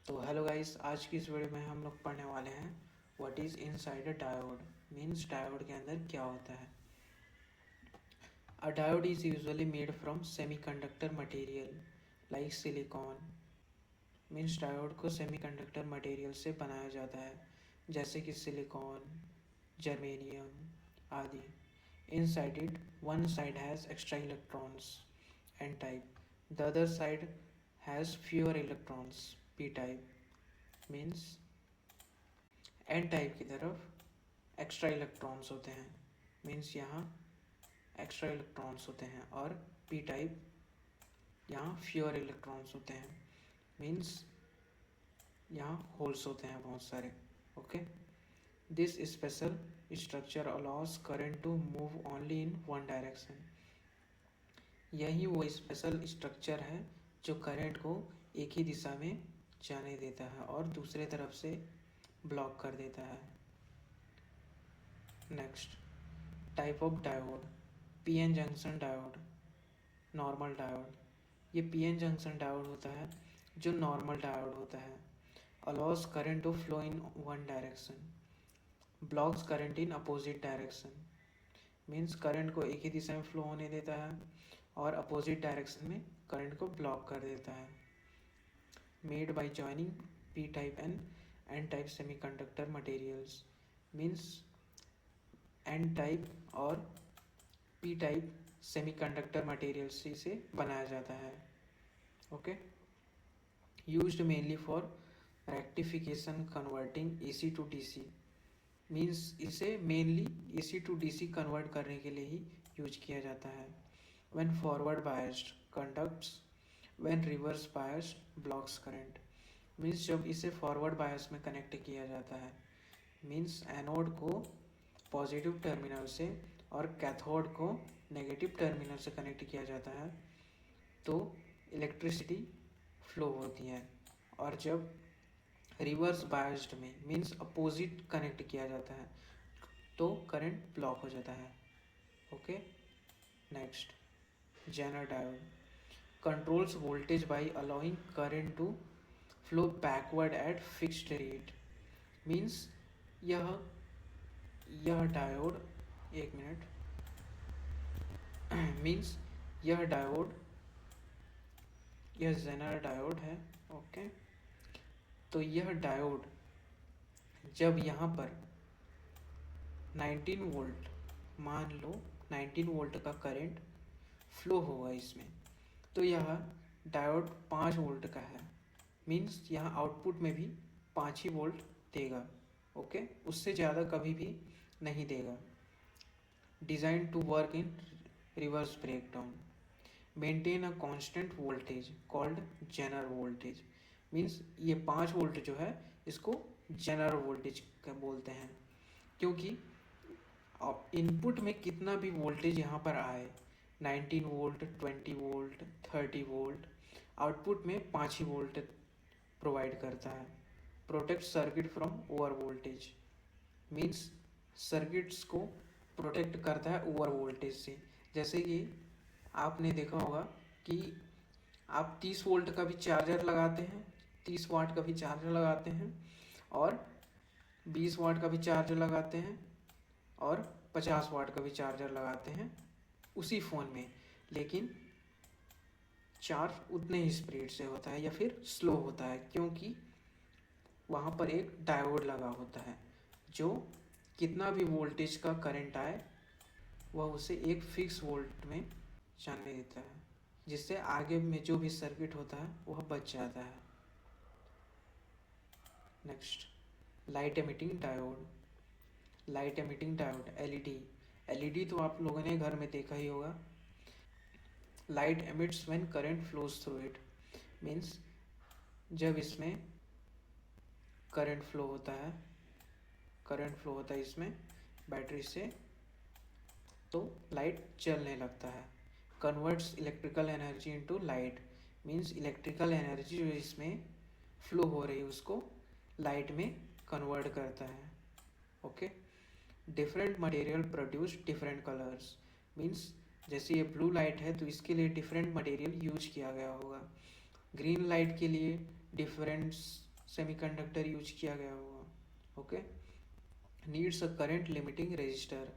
तो hello guys, आज की इस वीडियो में हम लोग पढ़ने वाले हैं what is inside a diode. Means diode के अंदर क्या होता है। A diode is usually made from semiconductor material like silicon. Means diode को सेमीकंडक्टर मटेरियल से बनाया जाता है, जैसे कि सिलिकॉन, जर्मेनियम आदि। Inside it one side has extra electrons n type, the other side has fewer electrons p type. Means N type की तरफ एक्स्ट्रा इलेक्ट्रॉन्स होते हैं, मीन्स यहाँ एक्स्ट्रा इलेक्ट्रॉन्स होते हैं, और पी टाइप यहाँ फ्यूअर इलेक्ट्रॉन्स होते हैं, मीन्स यहाँ होल्स होते हैं बहुत सारे। Okay, this special structure allows current to move only in one direction. यही वो स्पेशल स्ट्रक्चर है जो करंट को एक ही दिशा में जाने देता है और दूसरे तरफ से ब्लॉक कर देता है। Next, type of diode. PN junction diode, normal diode. ये पीएन जंक्शन डायोड होता है जो नॉर्मल डायोड होता है। Allows current to flow in one direction, blocks current in opposite direction. Means current को एक ही दिशा में फ्लो होने देता है और अपोजिट डायरेक्शन में करंट को ब्लॉक कर देता है। Made by joining P type and N type semiconductor materials. Means N type और पी टाइप सेमीकंडक्टर मटेरियल से इसे बनाया जाता है। Okay, used mainly for rectification converting AC to DC. Means इसे mainly AC to DC convert करने के लिए ही यूज किया जाता है। When forward biased conducts, when reverse biased blocks current. Means जब इसे फॉरवर्ड बायस में कनेक्ट किया जाता है, मीन्स एनोड को पॉजिटिव टर्मिनल से और कैथोड को नेगेटिव टर्मिनल से कनेक्ट किया जाता है तो इलेक्ट्रिसिटी फ्लो होती है, और जब रिवर्स बायस्ड में मीन्स अपोजिट कनेक्ट किया जाता है तो करंट ब्लॉक हो जाता है। Okay, next, zener diode controls voltage by allowing current to flow backward at fixed rate. Means यह डायोड, एक मिनट, मीन्स यह डायोड, यह जेनर डायोड है। ओके, तो यह डायोड जब यहाँ पर 19 वोल्ट, मान लो 19 वोल्ट का करंट फ्लो होगा इसमें, तो यह डायोड 5 वोल्ट का है। मीन्स यहाँ आउटपुट में भी 5 ही वोल्ट देगा। ओके, उससे ज़्यादा कभी भी नहीं देगा। Design to work in reverse breakdown, maintain a constant voltage called zener voltage. Means ये 5 वोल्ट जो है इसको जेनर वोल्टेज का बोलते हैं, क्योंकि इनपुट में कितना भी वोल्टेज यहाँ पर आए, 19 वोल्ट, 20 वोल्ट, 30 वोल्ट, आउटपुट में 5 ही वोल्ट प्रोवाइड करता है। Protect circuit from over voltage. Means circuits को प्रोटेक्ट करता है ओवर वोल्टेज से। जैसे कि आपने देखा होगा कि आप 30 वोल्ट का भी चार्जर लगाते हैं, 30 वाट का भी चार्जर लगाते हैं, और 20 वाट का भी चार्जर लगाते हैं, और 50 वाट का भी चार्जर लगाते हैं उसी फ़ोन में, लेकिन चार्ज उतने ही स्पीड से होता है या फिर स्लो होता है, क्योंकि वहाँ पर एक डायोड लगा होता है जो कितना भी वोल्टेज का करंट आए वह उसे एक फिक्स वोल्ट में जाने देता है, जिससे आगे में जो भी सर्किट होता है वह बच जाता है। Next, light emitting diode. Light emitting diode, LED. LED तो आप लोगों ने घर में देखा ही होगा। Light emits when current flows through it. Means जब इसमें करंट फ्लो होता है, करंट फ्लो होता है इसमें बैटरी से, तो लाइट जलने लगता है। Converts electrical energy into light. Means electrical energy जो इसमें फ्लो हो रही है उसको लाइट में कन्वर्ट करता है। Okay, different material produce different colours. Means जैसे ये ब्लू लाइट है तो इसके लिए डिफरेंट मटेरियल यूज किया गया होगा। ग्रीन लाइट के लिए डिफरेंट सेमीकंडक्टर यूज किया गया होगा. Okay. Needs a current limiting register,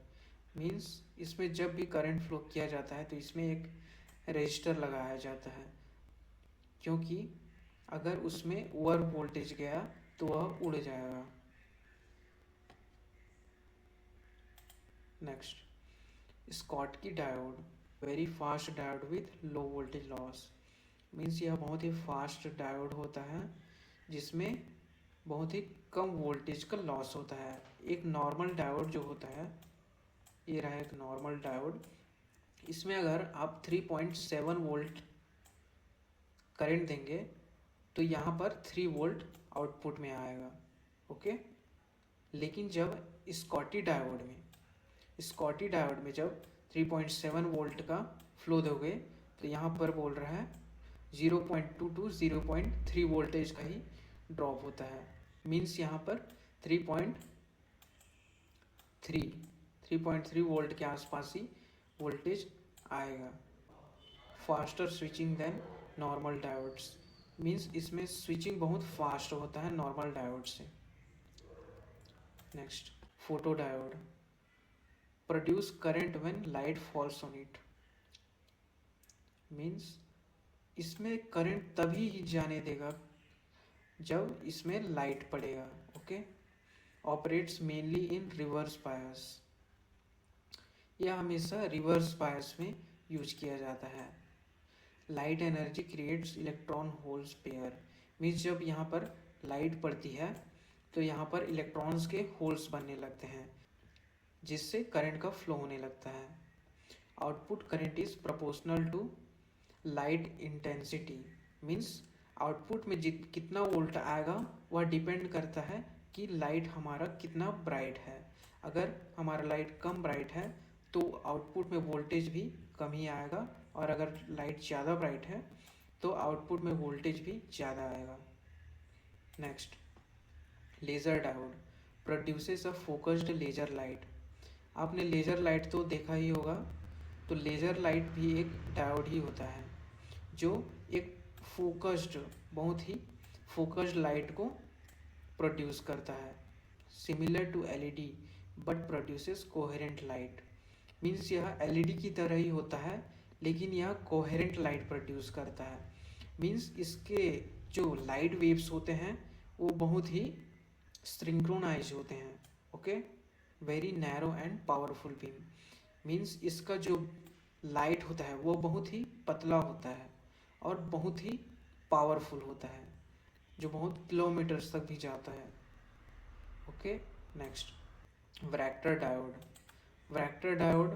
means इसमें जब भी करंट फ्लो किया जाता है तो इसमें एक रजिस्टर लगाया जाता है, क्योंकि अगर उसमें ओवर वोल्टेज गया तो वह उड़ जाएगा. Next, Schottky diode, very fast diode with low voltage loss, means यह बहुत ही फास्ट डायोड होता है जिसमें बहुत ही कम वोल्टेज का लॉस होता है. एक नॉर्मल डायोड जो होता है, ये रहा एक नॉर्मल डायोड, इसमें अगर आप 3.7 वोल्ट करंट देंगे तो यहाँ पर 3 वोल्ट आउटपुट में आएगा. ओके. लेकिन जब स्कॉटी डायोड में जब 3.7 वोल्ट का फ्लो दोगे तो यहाँ पर बोल रहा है 0.2 to 0.3 वोल्टेज का ही ड्रॉप होता है. मीन्स यहाँ पर 3.3 वोल्ट के आसपास ही वोल्टेज आएगा. Faster switching than normal diodes, means इसमें स्विचिंग बहुत फास्ट होता है नॉर्मल डायोड से. Next, photo diode, produce current when light falls on it, means इसमें करंट तभी ही जाने देगा जब इसमें लाइट पड़ेगा. Okay. Operates mainly in reverse bias, यह हमेशा रिवर्स बायस में यूज किया जाता है. Light energy creates electron holes pair, means जब यहाँ पर लाइट पड़ती है तो यहाँ पर इलेक्ट्रॉन्स के होल्स बनने लगते हैं जिससे करंट का फ्लो होने लगता है. Output current is proportional to light intensity, means output में कितना वोल्ट आएगा वह डिपेंड करता है कि लाइट हमारा कितना ब्राइट है. अगर हमारा लाइट कम ब्राइट है तो आउटपुट में वोल्टेज भी कम ही आएगा, और अगर लाइट ज़्यादा ब्राइट है तो आउटपुट में वोल्टेज भी ज़्यादा आएगा. Next, laser diode, produces a focused laser light, आपने लेज़र लाइट तो देखा ही होगा. तो लेज़र लाइट भी एक डायोड ही होता है जो एक बहुत ही फोकस्ड लाइट को प्रोड्यूस करता है. Similar to LED but produces coherent light, means यह एलईडी की तरह ही होता है लेकिन यह कोहेरेंट लाइट प्रोड्यूस करता है. मीन्स इसके जो लाइट वेव्स होते हैं वो बहुत ही सिंक्रोनाइज होते हैं. Okay. Very narrow and powerful beam, means इसका जो लाइट होता है वो बहुत ही पतला होता है और बहुत ही पावरफुल होता है जो बहुत किलोमीटर्स तक भी जाता है. Okay. Next, varactor diode, varactor diode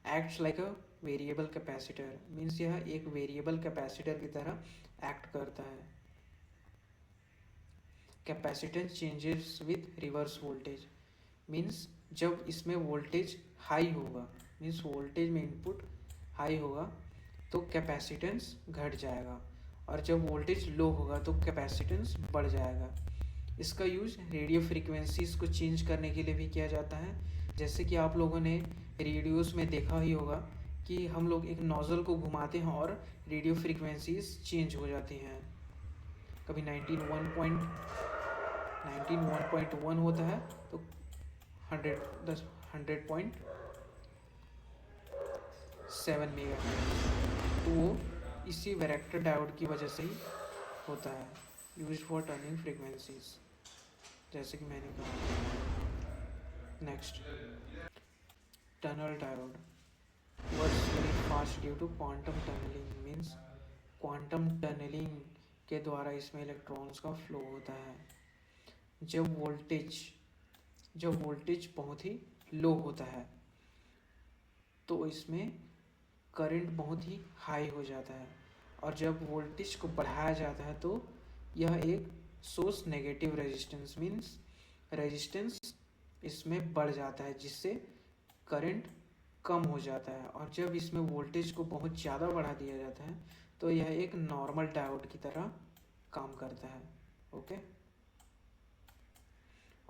acts like a variable capacitor, means यह एक वेरिएबल कैपेसिटर की तरह एक्ट करता है. Capacitance changes with reverse voltage, means जब इसमें वोल्टेज हाई होगा, मीन्स वोल्टेज में इनपुट हाई होगा तो कैपेसिटेंस घट जाएगा, और जब वोल्टेज लो होगा तो कैपेसिटेंस बढ़ जाएगा. इसका यूज रेडियो फ्रीक्वेंसीज को चेंज करने के लिए भी किया जाता है. जैसे कि आप लोगों ने रेडियोस में देखा ही होगा कि हम लोग एक नोजल को घुमाते हैं और रेडियो फ्रीक्वेंसीज चेंज हो जाती हैं. कभी 19.1 होता है तो 100.7 मेगाहर्ट्ज, तो वो इसी वैरेक्टर डायोड की वजह से ही होता है. यूज्ड फॉर टर्निंग फ्रीक्वेंसीज, जैसे कि मैंने कहा. Next, tunnel diode, works very fast due to quantum tunneling, means quantum tunneling के द्वारा इसमें इलेक्ट्रॉन्स का फ्लो होता है. जब वोल्टेज बहुत ही लो होता है तो इसमें करंट बहुत ही हाई हो जाता है, और जब वोल्टेज को बढ़ाया जाता है तो यह एक source negative resistance, means resistance इसमें बढ़ जाता है जिससे करंट कम हो जाता है. और जब इसमें वोल्टेज को बहुत ज़्यादा बढ़ा दिया जाता है तो यह एक नॉर्मल डायोड की तरह काम करता है. Okay.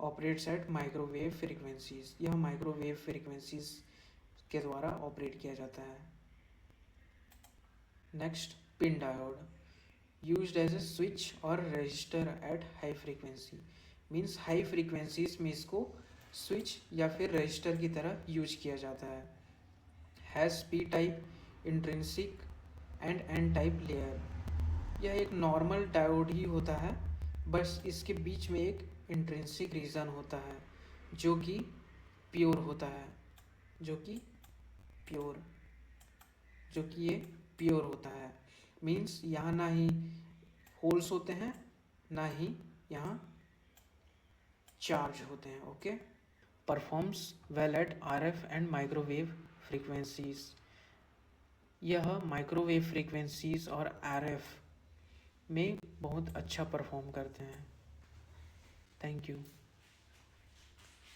Operates at microwave frequencies, यह माइक्रोवेव फ्रीक्वेंसीज के द्वारा ऑपरेट किया जाता है. Next, PIN diode, used as a switch और resistor at high frequency. Means high frequencies में इसको स्विच या फिर रजिस्टर की तरह यूज किया जाता है। Has p type intrinsic and N type layer. यह एक नॉर्मल डायोड ही होता है, बस इसके बीच में एक इंट्रिंसिक रीजन होता है जो कि प्योर होता है, जो कि ये प्योर होता है। मीन्स यहाँ ना ही होल्स होते हैं, ना ही यहाँ चार्ज होते हैं। Okay. Performs well at RF and microwave frequencies. यह माइक्रोवेव फ्रीक्वेंसीज और आरएफ में बहुत अच्छा परफॉर्म करते हैं। Thank you.